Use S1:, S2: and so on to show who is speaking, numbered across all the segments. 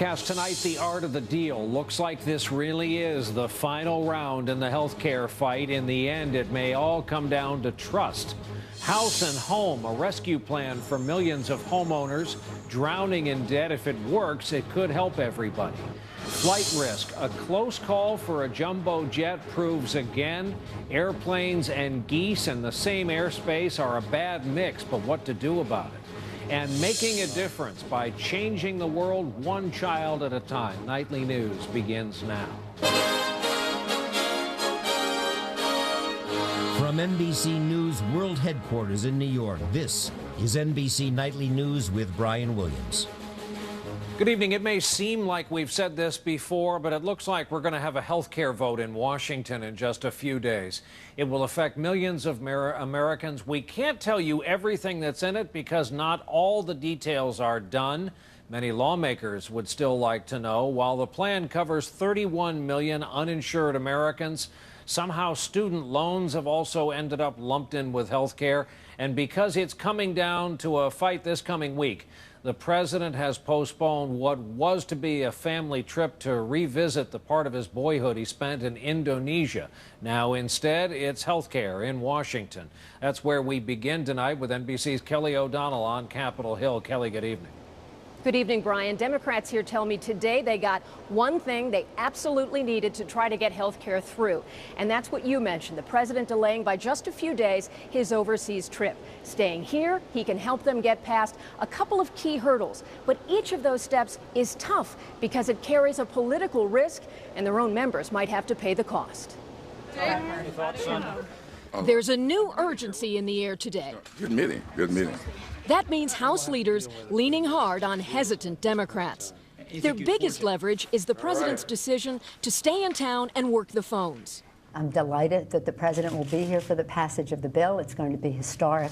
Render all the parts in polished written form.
S1: Cast tonight, the art of the deal. Looks like this really is the final round in the healthcare fight. In the end, it may all come down to trust. House and home, a rescue plan for millions of homeowners drowning in debt. If it works, it could help everybody. Flight risk, a close call for a jumbo jet proves again. Airplanes and geese in the same airspace are a bad mix, but what to do about it? And making a difference by changing the world one child at a time. Nightly News begins now.
S2: From NBC News World Headquarters in New York, this is NBC Nightly News with Brian Williams.
S1: Good evening. It may seem like we've said this before, but it looks like we're going to have a health care vote in Washington in just a few days. It will affect millions of Americans. We can't tell you everything that's in it because not all the details are done. Many lawmakers would still like to know. While the plan covers 31 million uninsured Americans, somehow student loans have also ended up lumped in with health care. And because it's coming down to a fight this coming week, the president has postponed what was to be a family trip to revisit the part of his boyhood he spent in Indonesia. Now, instead, it's health care in Washington. That's where we begin tonight with NBC's Kelly O'Donnell on Capitol Hill. Kelly, good evening.
S3: Good evening, Brian. Democrats here tell me today they got one thing they absolutely needed to try to get health care through. And that's what you mentioned, the president delaying by just a few days his overseas trip. Staying here, he can help them get past a couple of key hurdles. But each of those steps is tough because it carries a political risk, and their own members might have to pay the cost.
S4: There's a new urgency in the air today.
S5: Good meeting. Good meeting.
S4: That means House leaders leaning hard on hesitant Democrats. Their biggest leverage is the president's decision to stay in town and work the phones.
S6: I'm delighted that the president will be here for the passage of the bill. It's going to be historic.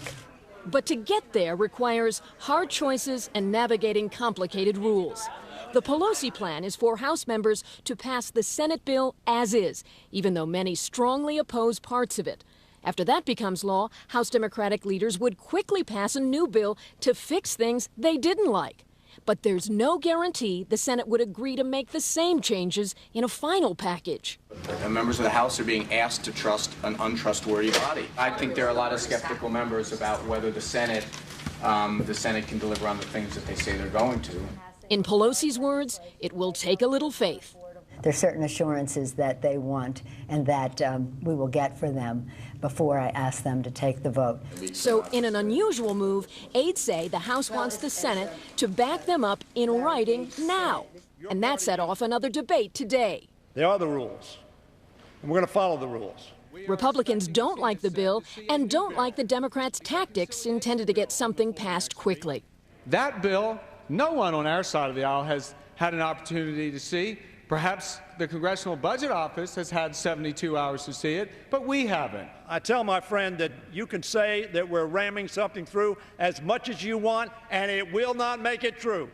S4: But to get there requires hard choices and navigating complicated rules. The Pelosi plan is for House members to pass the Senate bill as is, even though many strongly oppose parts of it. After that becomes law, House Democratic leaders would quickly pass a new bill to fix things they didn't like. But there's no guarantee the Senate would agree to make the same changes in a final package.
S7: Members of the House are being asked to trust an untrustworthy body. I think there are a lot of skeptical members about whether the Senate can deliver on the things that they say they're going to.
S4: In Pelosi's words, it will take a little faith.
S6: There's certain assurances that they want and that we will get for them before I ask them to take the vote.
S4: So in an unusual move, aides say the House wants the Senate to back them up in writing now. And that set off another debate today.
S8: There are the rules, and we're going to follow the rules.
S4: Republicans don't like the bill and don't like the Democrats' tactics intended to get something passed quickly.
S9: That bill, no one on our side of the aisle has had an opportunity to see. Perhaps the Congressional Budget Office has had 72 hours to see it, but we haven't.
S8: I tell my friend that you can say that we're ramming something through as much as you want, and it will not make it true.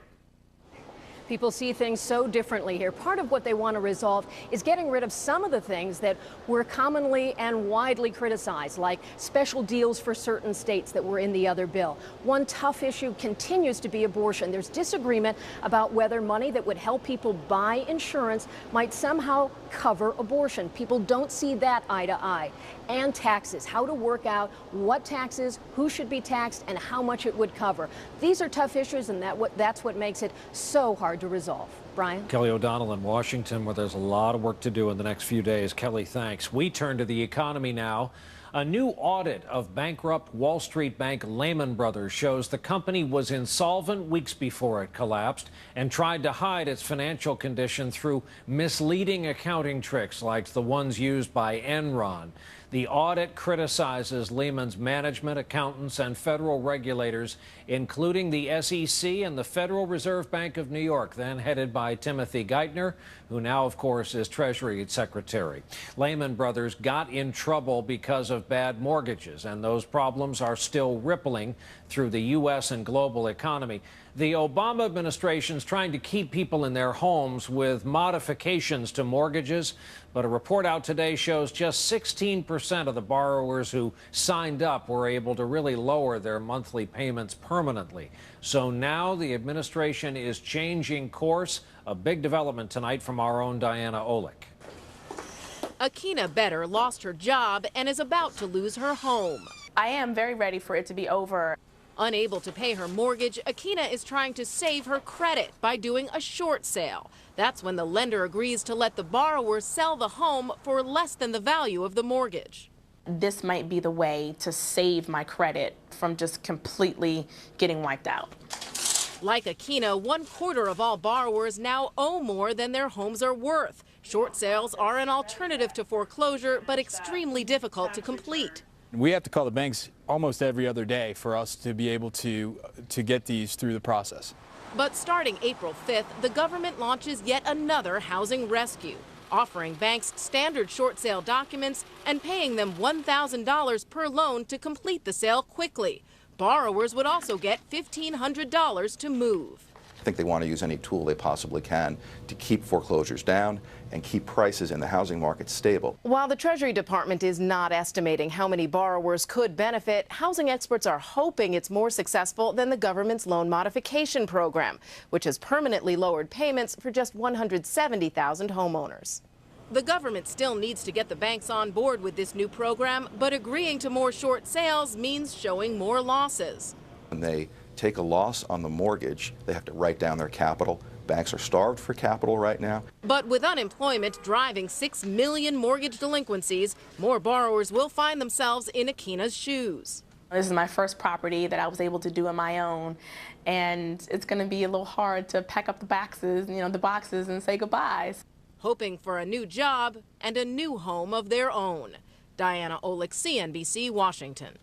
S3: People see things so differently here. Part of what they want to resolve is getting rid of some of the things that were commonly and widely criticized, like special deals for certain states that were in the other bill. One tough issue continues to be abortion. There's disagreement about whether money that would help people buy insurance might somehow cover abortion. People don't see that eye to eye. And taxes, how to work out what taxes, who should be taxed, and how much it would cover. These are tough issues, and that's what makes it so hard to resolve. Brian?
S1: Kelly O'Donnell in Washington, where there's a lot of work to do in the next few days. Kelly, thanks. We turn to the economy now. A new audit of bankrupt Wall Street bank Lehman Brothers shows the company was insolvent weeks before it collapsed and tried to hide its financial condition through misleading accounting tricks like the ones used by Enron. The audit criticizes Lehman's management, accountants, and federal regulators, including the SEC and the Federal Reserve Bank of New York, then headed by Timothy Geithner, who now, of course, is Treasury Secretary. Lehman Brothers got in trouble because of of bad mortgages, and those problems are still rippling through the U.S. and global economy. The Obama administration's trying to keep people in their homes with modifications to mortgages, but a report out today shows just 16% of the borrowers who signed up were able to really lower their monthly payments permanently. So now the administration is changing course. A big development tonight from our own Diana Olick.
S5: Akina Better lost her job and is about to lose her home.
S10: I am very ready for it to be over.
S5: Unable to pay her mortgage, Akina is trying to save her credit by doing a short sale. That's when the lender agrees to let the borrower sell the home for less than the value of the mortgage.
S10: This might be the way to save my credit from just completely getting wiped out.
S5: Like Akina, 1/4 of all borrowers now owe more than their homes are worth. Short sales are an alternative to foreclosure, but extremely difficult to complete.
S11: We have to call the banks almost every other day for us to be able to get these through the process.
S5: But starting April 5th, the government launches yet another housing rescue, offering banks standard short sale documents and paying them $1,000 per loan to complete the sale quickly. Borrowers would also get $1,500 to move.
S12: I think they want to use any tool they possibly can to keep foreclosures down and keep prices in the housing market stable.
S10: While the Treasury Department is not estimating how many borrowers could benefit, housing experts are hoping it's more successful than the government's loan modification program, which has permanently lowered payments for just 170,000 homeowners.
S5: The government still needs to get the banks on board with this new program, but agreeing to more short sales means showing more losses.
S12: When they take a loss on the mortgage, they have to write down their capital. Banks are starved for capital right now.
S5: But with unemployment driving 6 million mortgage delinquencies, more borrowers will find themselves in Akina's shoes.
S10: This is my first property that I was able to do on my own, and it's going to be a little hard to pack up the boxes, and say goodbyes.
S5: Hoping for a new job and a new home of their own. Diana Olick, CNBC, Washington.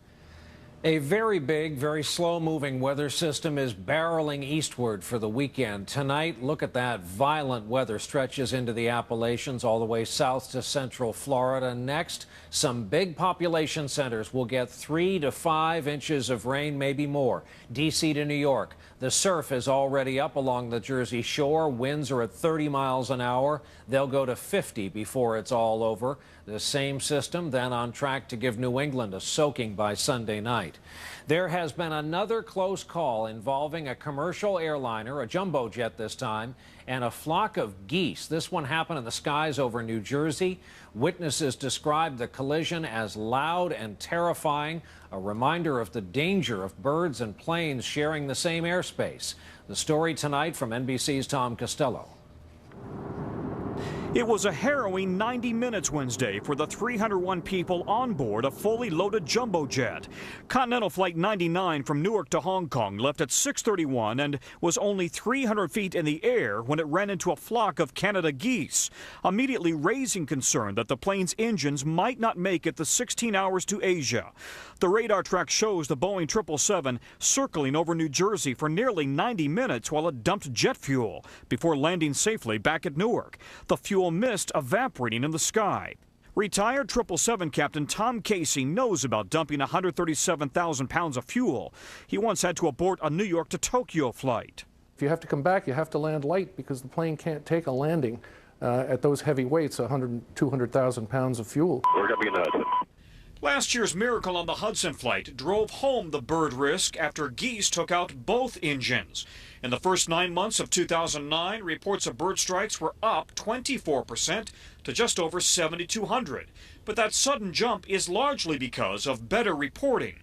S1: A very big, very slow-moving weather system is barreling eastward for the weekend. Tonight, look at that. Violent weather stretches into the Appalachians all the way south to central Florida. Next, some big population centers will get 3 to 5 inches of rain, maybe more. D.C. to New York. The surf is already up along the Jersey Shore. Winds are at 30 miles an hour. They'll go to 50 before it's all over. The same system then on track to give New England a soaking by Sunday night. There has been another close call involving a commercial airliner, a jumbo jet this time, and a flock of geese. This one happened in the skies over New Jersey. Witnesses described the collision as loud and terrifying, a reminder of the danger of birds and planes sharing the same airspace. The story tonight from NBC's Tom Costello.
S13: It was a harrowing 90 minutes Wednesday for the 301 people on board a fully loaded jumbo jet. Continental Flight 99 from Newark to Hong Kong left at 6:31 and was only 300 feet in the air when it ran into a flock of Canada geese, immediately raising concern that the plane's engines might not make it the 16 hours to Asia. The radar track shows the Boeing 777 circling over New Jersey for nearly 90 minutes while it dumped jet fuel before landing safely back at Newark. The fuel mist evaporating in the sky. Retired 777 Captain Tom Casey knows about dumping 137,000 pounds of fuel. He once had to abort a New York to Tokyo flight.
S14: If you have to come back, you have to land light because the plane can't take a landing at those heavy weights, 200,000 pounds of fuel.
S15: We're going to be in the Hudson.
S13: Last year's miracle on the Hudson flight drove home the bird risk after geese took out both engines. In the first 9 months of 2009, reports of bird strikes were up 24% to just over 7,200. But that sudden jump is largely because of better reporting.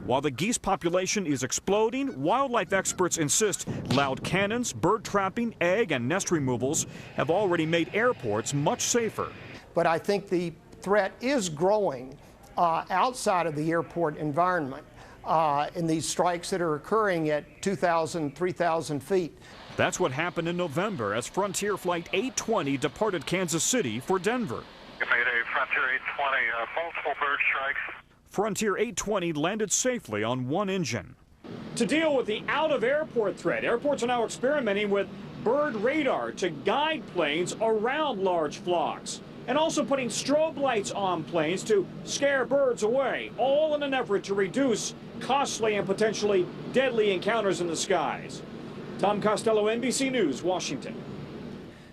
S13: While the geese population is exploding, wildlife experts insist loud cannons, bird trapping, egg and nest removals have already made airports much safer.
S16: But I think the threat is growing outside of the airport environment in these strikes that are occurring at 2,000, 3,000 feet.
S13: That's what happened in November as Frontier Flight 820 departed Kansas City for Denver.
S15: Mayday, Frontier 820, multiple bird strikes.
S13: Frontier 820 landed safely on one engine. To deal with the out-of-airport threat, airports are now experimenting with bird radar to guide planes around large flocks. and also putting strobe lights on planes to scare birds away, all in an effort to reduce costly and potentially deadly encounters in the skies. Tom Costello, NBC News, Washington.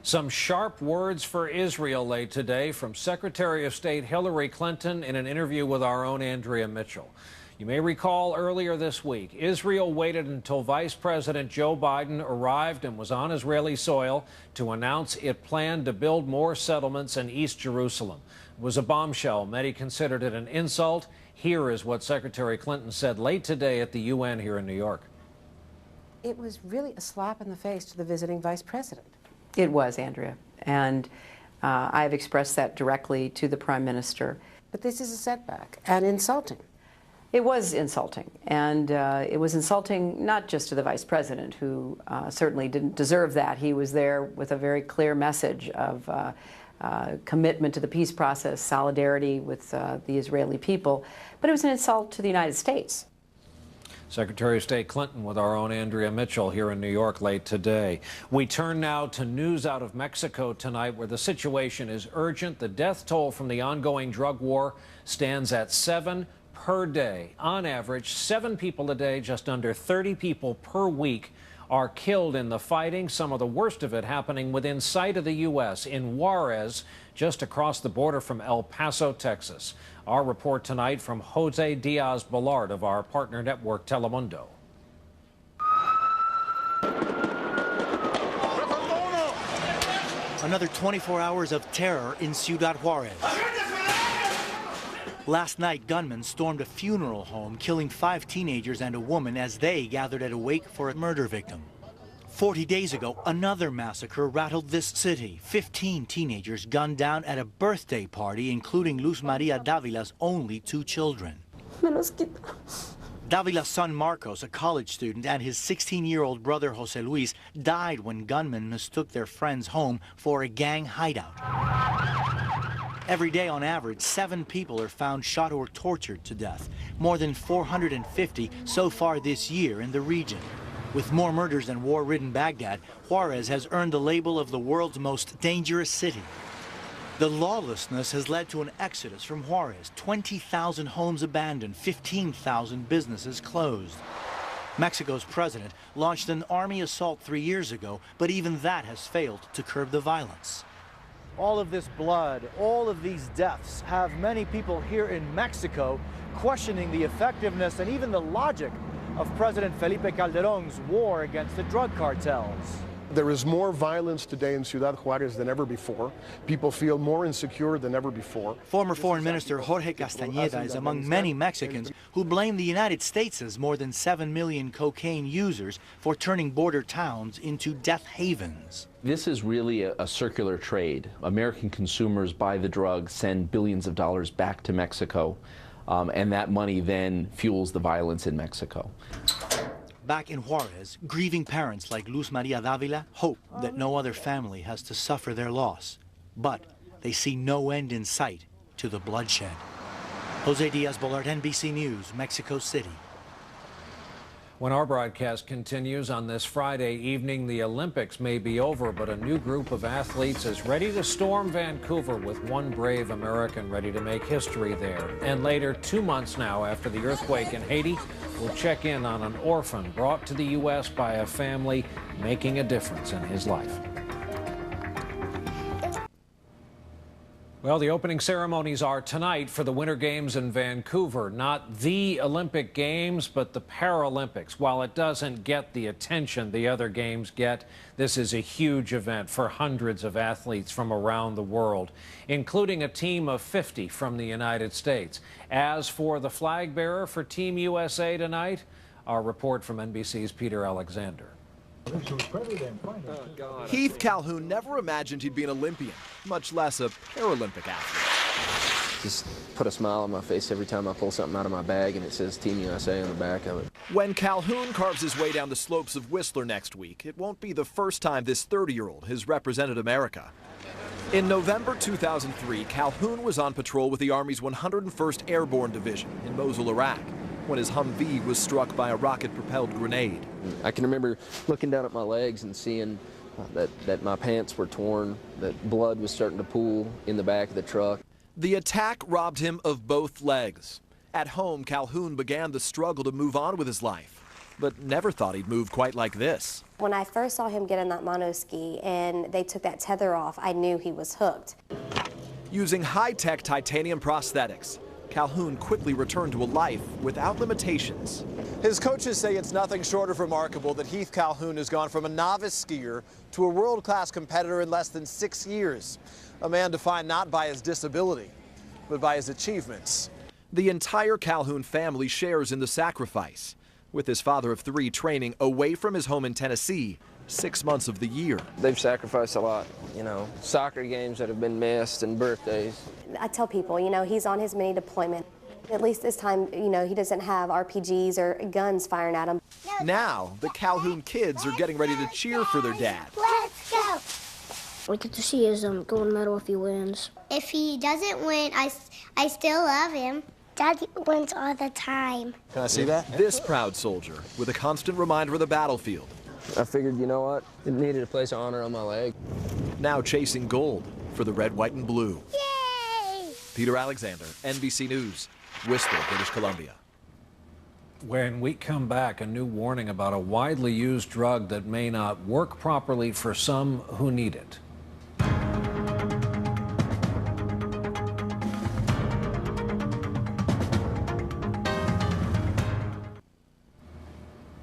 S1: Some sharp words for Israel late today from Secretary of State Hillary Clinton in an interview with our own Andrea Mitchell. You may recall earlier this week, Israel waited until Vice President Joe Biden arrived and was on Israeli soil to announce it planned to build more settlements in East Jerusalem. It was a bombshell. Many considered it an insult. Here is what Secretary Clinton said late today at the UN here in New York.
S17: It was really a slap in the face to the visiting vice president.
S18: It was, Andrea, and I've expressed that directly to the Prime Minister.
S17: But this is a setback and insulting.
S18: It was insulting, and it was insulting not just to the Vice President, who certainly didn't deserve that. He was there with a very clear message of commitment to the peace process, solidarity with the Israeli people, but it was an insult to the United States.
S1: Secretary of State Clinton with our own Andrea Mitchell here in New York late today. We turn now to news out of Mexico tonight, where the situation is urgent. The death toll from the ongoing drug war stands at 7 per day. On average, 7 people a day, just under 30 people per week are killed in the fighting, some of the worst of it happening within sight of the U.S. in Juarez, just across the border from El Paso, Texas. Our report tonight from Jose Diaz-Balart of our partner network Telemundo.
S19: Another 24 hours of terror in Ciudad Juarez. Last night, gunmen stormed a funeral home, killing 5 teenagers and a woman as they gathered at a wake for a murder victim. 40 days ago, another massacre rattled this city. 15 teenagers gunned down at a birthday party, including Luz Maria Davila's only 2 children. Davila's son Marcos, a college student, and his 16-year-old brother Jose Luis died when gunmen mistook their friend's home for a gang hideout. Every day, on average, 7 people are found shot or tortured to death. More than 450 so far this year in the region. With more murders than war-ridden Baghdad, Juarez has earned the label of the world's most dangerous city. The lawlessness has led to an exodus from Juarez. 20,000 homes abandoned, 15,000 businesses closed. Mexico's president launched an army assault 3 years ago, but even that has failed to curb the violence.
S20: All of this blood, all of these deaths have many people here in Mexico questioning the effectiveness and even the logic of President Felipe Calderón's war against the drug cartels.
S21: There is more violence today in Ciudad Juarez than ever before. People feel more insecure than ever before.
S19: Former Foreign Minister Jorge Castañeda is among many Mexicans who blame the United States' more than 7 million cocaine users for turning border towns into death havens.
S22: This is really a circular trade. American consumers buy the drugs, send billions of dollars back to Mexico, and that money then fuels the violence in Mexico.
S19: Back in Juarez, grieving parents like Luz Maria Davila hope that no other family has to suffer their loss. But they see no end in sight to the bloodshed. Jose Diaz-Balart, NBC News, Mexico City.
S1: When our broadcast continues on this Friday evening, the Olympics may be over, but a new group of athletes is ready to storm Vancouver with one brave American ready to make history there. And later, 2 months now after the earthquake in Haiti, we'll check in on an orphan brought to the U.S. by a family making a difference in his life. Well, the opening ceremonies are tonight for the Winter Games in Vancouver. Not the Olympic Games, but the Paralympics. While it doesn't get the attention the other games get, this is a huge event for hundreds of athletes from around the world, including a team of 50 from the United States. As for the flag bearer for Team USA tonight, our report from NBC's Peter Alexander.
S23: Heath Calhoun never imagined he'd be an Olympian, much less a Paralympic athlete.
S24: Just put a smile on my face every time I pull something out of my bag and it says Team USA on the back of it.
S23: When Calhoun carves his way down the slopes of Whistler next week, it won't be the first time this 30-year-old has represented America. In November 2003, Calhoun was on patrol with the Army's 101st Airborne Division in Mosul, Iraq, when his Humvee was struck by a rocket-propelled grenade.
S24: I can remember looking down at my legs and seeing that my pants were torn, that blood was starting to pool in the back of the truck.
S23: The attack robbed him of both legs. At home, Calhoun began the struggle to move on with his life, but never thought he'd move quite like this.
S2: When I first saw him get in that monoski and they took that tether off, I knew he was hooked.
S23: Using high-tech titanium prosthetics, Calhoun quickly returned to a life without limitations.
S4: His coaches say it's nothing short of remarkable that Heath Calhoun has gone from a novice skier to a world-class competitor in less than 6 years. A man defined not by his disability, but by his achievements.
S23: The entire Calhoun family shares in the sacrifice, with his father of 3 training away from his home in Tennessee 6 months of the year.
S24: They've sacrificed a lot, you know, soccer games that have been missed and birthdays.
S2: I tell people, you know, he's on his mini deployment. At least this time, you know, he doesn't have RPGs or guns firing at him.
S23: Now, the Calhoun kids are getting ready to cheer for their dad.
S6: Let's go! We get to see his gold medal if he wins. If he doesn't win, I still love him. Daddy wins all the time.
S4: Can I see that?
S23: This proud soldier, with a constant reminder of the battlefield.
S24: I figured, you know what, it needed a place of honor on my leg.
S23: Now chasing gold for the red, white, and blue.
S6: Yay!
S23: Peter Alexander, NBC News, Whistler, British Columbia.
S1: When we come back, a new warning about a widely used drug that may not work properly for some who need it.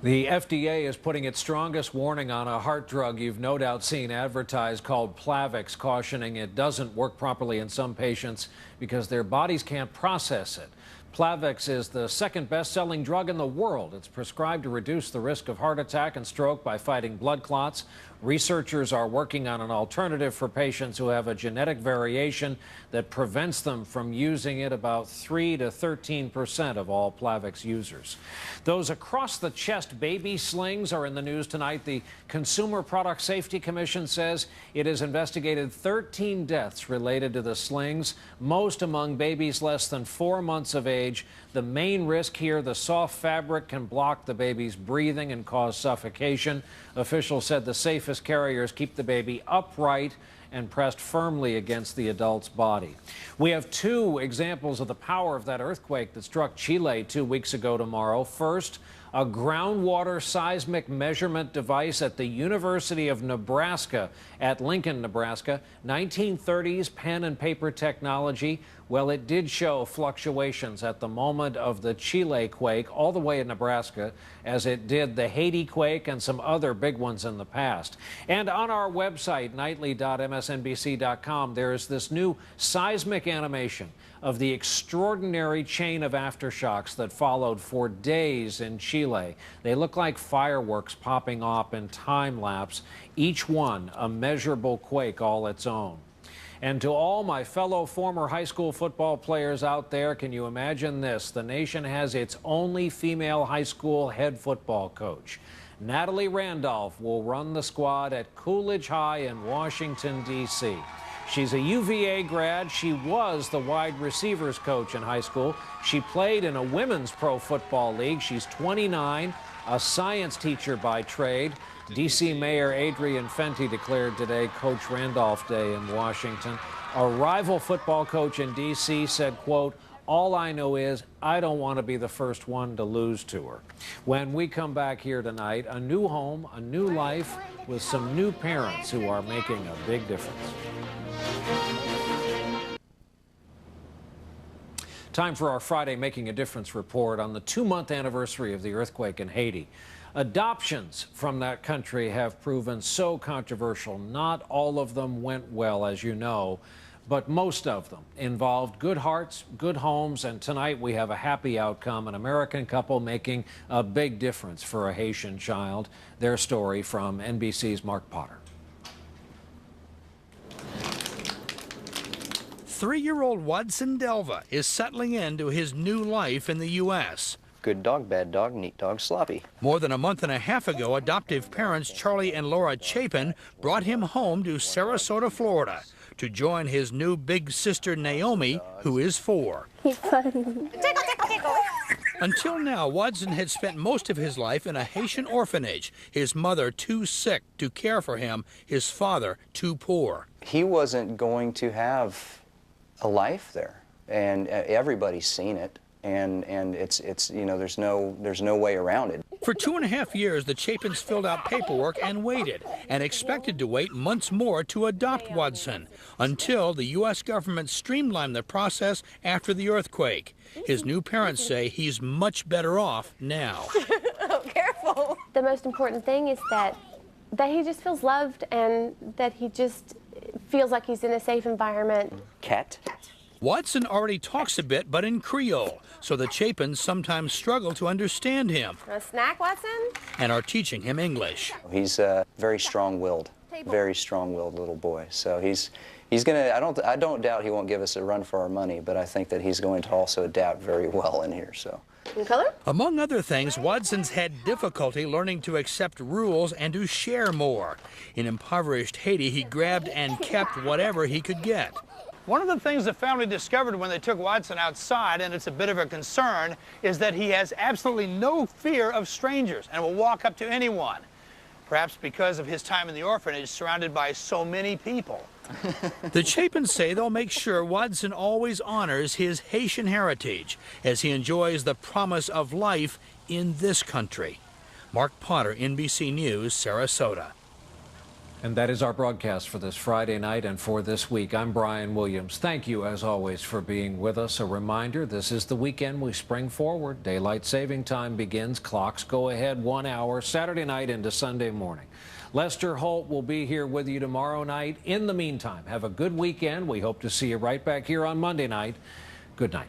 S1: The FDA is putting its strongest warning on a heart drug you've no doubt seen advertised called Plavix, cautioning it doesn't work properly in some patients because their bodies can't process it. Plavix is the second best-selling drug in the world. It's prescribed to reduce the risk of heart attack and stroke by fighting blood clots. Researchers are working on an alternative for patients who have a genetic variation that prevents them from using it. About 3 to 13% of all Plavix users. Those across-the-chest baby slings are in the news tonight. The Consumer Product Safety Commission says it has investigated 13 deaths related to the slings, most among babies less than 4 months of age. The main risk here, the soft fabric can block the baby's breathing and cause suffocation. Officials said the safest carriers keep the baby upright and pressed firmly against the adult's body. We have 2 examples of the power of that earthquake that struck Chile 2 weeks ago tomorrow. First, a groundwater seismic measurement device at the University of Nebraska at Lincoln, Nebraska. 1930s pen and paper technology. Well, it did show fluctuations at the moment of the Chile quake all the way in Nebraska, as it did the Haiti quake and some other big ones in the past. And on our website, nightly.msnbc.com, there is this new seismic animation of the extraordinary chain of aftershocks that followed for days in Chile. They look like fireworks popping off in time lapse, each one a measurable quake all its own. And to all my fellow former high school football players out there, can you imagine this? The nation has its only female high school head football coach. Natalie Randolph will run the squad at Coolidge High in Washington, D.C. She's a UVA grad. She was the wide receivers coach in high school. She played in a women's pro football league. She's 29, a science teacher by trade. D.C. Mayor Adrian Fenty declared today Coach Randolph Day in Washington. A rival football coach in D.C. said, quote, "All I know is I don't want to be the first one to lose to her." When we come back here tonight, a new home, a new life with some new parents who are making a big difference. Time for our Friday Making a Difference report on the 2-month anniversary of the earthquake in Haiti. Adoptions from that country have proven so controversial. Not all of them went well, as you know, but most of them involved good hearts, good homes, and tonight we have a happy outcome, an American couple making a big difference for a Haitian child. Their story from NBC's Mark Potter.
S7: 3-year-old Watson Delva is settling into his new life in the U.S.
S24: Good dog, bad dog, neat dog, sloppy.
S7: More than a month and a half ago, adoptive parents Charlie and Laura Chapin brought him home to Sarasota, Florida, to join his new big sister Naomi, who is 4.
S6: He's funny.
S7: Until now, Watson had spent most of his life in a Haitian orphanage, his mother too sick to care for him, his father too poor.
S3: He wasn't going to have a life there, and everybody's seen it, and it's you know, there's no way around it.
S7: For 2.5 years, the Chapins filled out paperwork and waited, and expected to wait months more to adopt Watson, until the U.S. government streamlined the process after the earthquake. His new parents say he's much better off now.
S8: Oh, careful. The most important thing is that he just feels loved and that he just feels like he's in a safe environment.
S3: Cat.
S7: Watson already talks a bit, but in Creole, so the Chapins sometimes struggle to understand him.
S8: A snack, Watson?
S7: And are teaching him English.
S3: He's very strong-willed, very strong-willed little boy. So he's gonna. I don't doubt he won't give us a run for our money, but I think that he's going to also adapt very well in here. So.
S8: In color?
S7: Among other things, Watson's had difficulty learning to accept rules and to share more. In impoverished Haiti, he grabbed and kept whatever he could get. One of the things the family discovered when they took Watson outside, and it's a bit of a concern, is that he has absolutely no fear of strangers and will walk up to anyone. Perhaps because of his time in the orphanage surrounded by so many people. The Chapins say they'll make sure Watson always honors his Haitian heritage as he enjoys the promise of life in this country. Mark Potter, NBC News, Sarasota.
S1: And that is our broadcast for this Friday night and for this week. I'm Brian Williams. Thank you, as always, for being with us. A reminder, this is the weekend we spring forward. Daylight saving time begins. Clocks go ahead 1 hour, Saturday night into Sunday morning. Lester Holt will be here with you tomorrow night. In the meantime, have a good weekend. We hope to see you right back here on Monday night. Good night.